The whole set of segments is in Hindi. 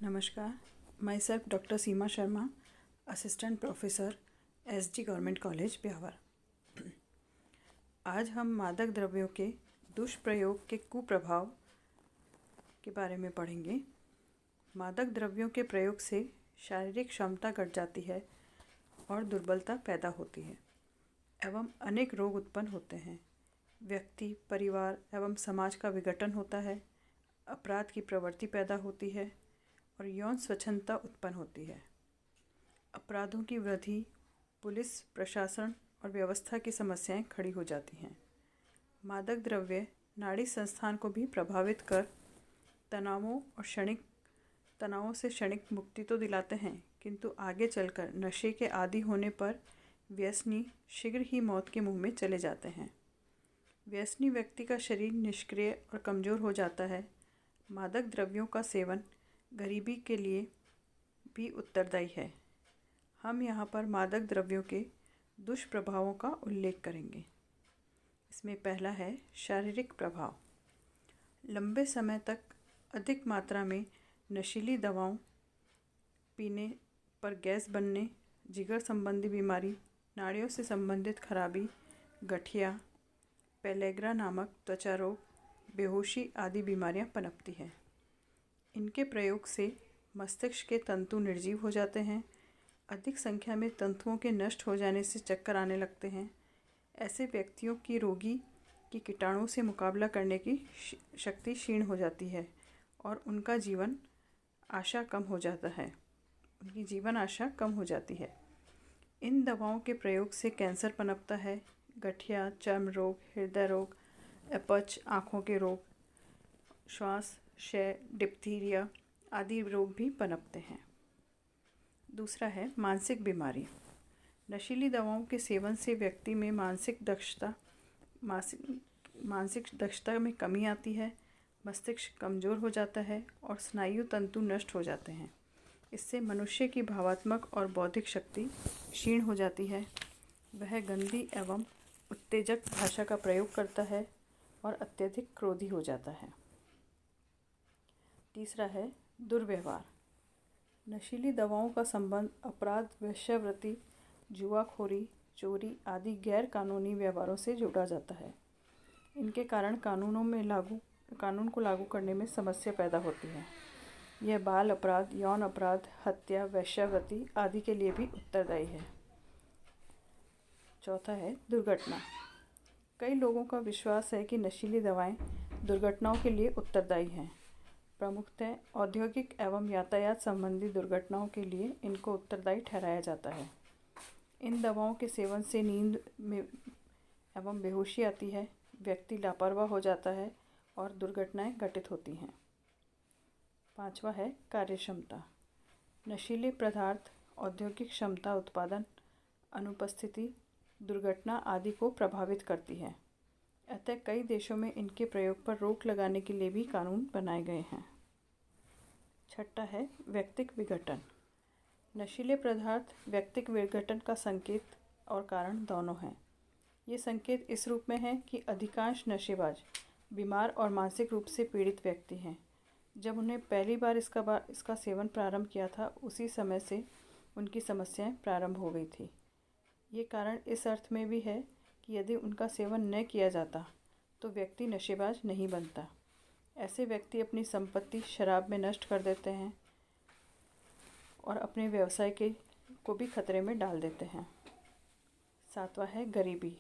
नमस्कार, my self doctor Seema Sharma, assistant professor SG government college Beawar. आज हम मादक द्रव्यों के दुष्प्रयोग के कुप्रभाव के बारे में पढ़ेंगे। मादक द्रव्यों के प्रयोग से शारीरिक क्षमता घट जाती है और दुर्बलता पैदा होती है एवं अनेक रोग उत्पन्न होते हैं। व्यक्ति, परिवार एवं समाज का विघटन होता है, अपराध की प्रवृत्ति पैदा होती है और यौन स्वच्छंदता उत्पन्न होती है। अपराधों की वृद्धि, पुलिस प्रशासन और व्यवस्था की समस्याएं खड़ी हो जाती हैं। मादक द्रव्य नाड़ी संस्थान को भी प्रभावित कर तनावों से क्षणिक मुक्ति तो दिलाते हैं, किंतु आगे चलकर नशे के आदी होने पर व्यसनी शीघ्र ही मौत के मुंह में चले जाते हैं। व्यसनी व्यक्ति का शरीर निष्क्रिय और कमज़ोर हो जाता है। मादक द्रव्यों का सेवन गरीबी के लिए भी उत्तरदायी है। हम यहाँ पर मादक द्रव्यों के दुष्प्रभावों का उल्लेख करेंगे। इसमें पहला है शारीरिक प्रभाव। लंबे समय तक अधिक मात्रा में नशीली दवाओं पीने पर गैस बनने, जिगर संबंधी बीमारी, नाड़ियों से संबंधित खराबी, गठिया, पेलेग्रा नामक त्वचा रोग, बेहोशी आदि बीमारियां पनपती हैं। इनके प्रयोग से मस्तिष्क के तंतु निर्जीव हो जाते हैं। अधिक संख्या में तंतुओं के नष्ट हो जाने से चक्कर आने लगते हैं। ऐसे व्यक्तियों की रोगी की कीटाणुओं से मुकाबला करने की शक्ति क्षीण हो जाती है और उनकी जीवन आशा कम हो जाती है। इन दवाओं के प्रयोग से कैंसर पनपता है। गठिया, चर्म रोग, हृदय रोग, अपच, आँखों के रोग, श्वास, क्षय, डिप्थीरिया आदि रोग भी पनपते हैं। दूसरा है मानसिक बीमारी। नशीली दवाओं के सेवन से व्यक्ति में मानसिक दक्षता में कमी आती है, मस्तिष्क कमज़ोर हो जाता है और स्नायु तंतु नष्ट हो जाते हैं। इससे मनुष्य की भावात्मक और बौद्धिक शक्ति क्षीण हो जाती है। वह गंदी एवं उत्तेजक भाषा का प्रयोग करता है और अत्यधिक क्रोधी हो जाता है। तीसरा है दुर्व्यवहार। नशीली दवाओं का संबंध अपराध, वेश्यावृत्ति, जुआखोरी, चोरी आदि गैर कानूनी व्यवहारों से जोड़ा जाता है। इनके कारण कानून को लागू करने में समस्या पैदा होती है। यह बाल अपराध, यौन अपराध, हत्या, वेश्यावृत्ति आदि के लिए भी उत्तरदायी है। चौथा है दुर्घटना। कई लोगों का विश्वास है कि नशीली दवाएं दुर्घटनाओं के लिए उत्तरदायी हैं। प्रमुखतः औद्योगिक एवं यातायात संबंधी दुर्घटनाओं के लिए इनको उत्तरदायी ठहराया जाता है। इन दवाओं के सेवन से नींद में एवं बेहोशी आती है, व्यक्ति लापरवाह हो जाता है और दुर्घटनाएं घटित होती हैं। पांचवा है कार्यक्षमता। नशीले पदार्थ औद्योगिक क्षमता, उत्पादन, अनुपस्थिति, दुर्घटना आदि को प्रभावित करती है। अतः कई देशों में इनके प्रयोग पर रोक लगाने के लिए भी कानून बनाए गए हैं। छठा है व्यक्तिक विघटन। नशीले पदार्थ व्यक्तिक विघटन का संकेत और कारण दोनों हैं। ये संकेत इस रूप में है कि अधिकांश नशेबाज बीमार और मानसिक रूप से पीड़ित व्यक्ति हैं। जब उन्हें पहली बार इसका सेवन प्रारंभ किया था, उसी समय से उनकी समस्याएं प्रारंभ हो गई थी। ये कारण इस अर्थ में भी है कि यदि उनका सेवन न किया जाता तो व्यक्ति नशेबाज नहीं बनता। ऐसे व्यक्ति अपनी संपत्ति शराब में नष्ट कर देते हैं और अपने व्यवसाय को भी खतरे में डाल देते हैं। सातवां है गरीबी।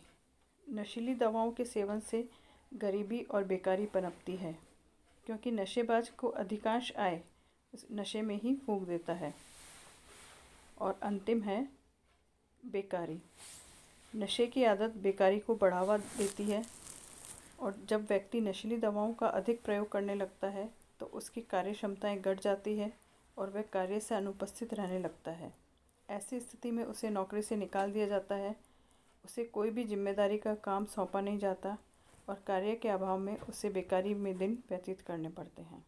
नशीली दवाओं के सेवन से गरीबी और बेकारी पनपती है, क्योंकि नशेबाज को अधिकांश आय नशे में ही फूंक देता है। और अंतिम है बेकारी। नशे की आदत बेकारी को बढ़ावा देती है और जब व्यक्ति नशीली दवाओं का अधिक प्रयोग करने लगता है तो उसकी कार्य क्षमताएं घट जाती है और वह कार्य से अनुपस्थित रहने लगता है। ऐसी स्थिति में उसे नौकरी से निकाल दिया जाता है, उसे कोई भी जिम्मेदारी का काम सौंपा नहीं जाता और कार्य के अभाव में उसे बेकारी में दिन व्यतीत करने पड़ते हैं।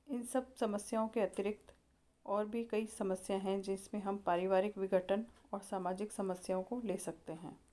इन सब समस्याओं के अतिरिक्त और भी कई समस्या हैं जिसमें हम पारिवारिक विघटन और सामाजिक समस्याओं को ले सकते हैं।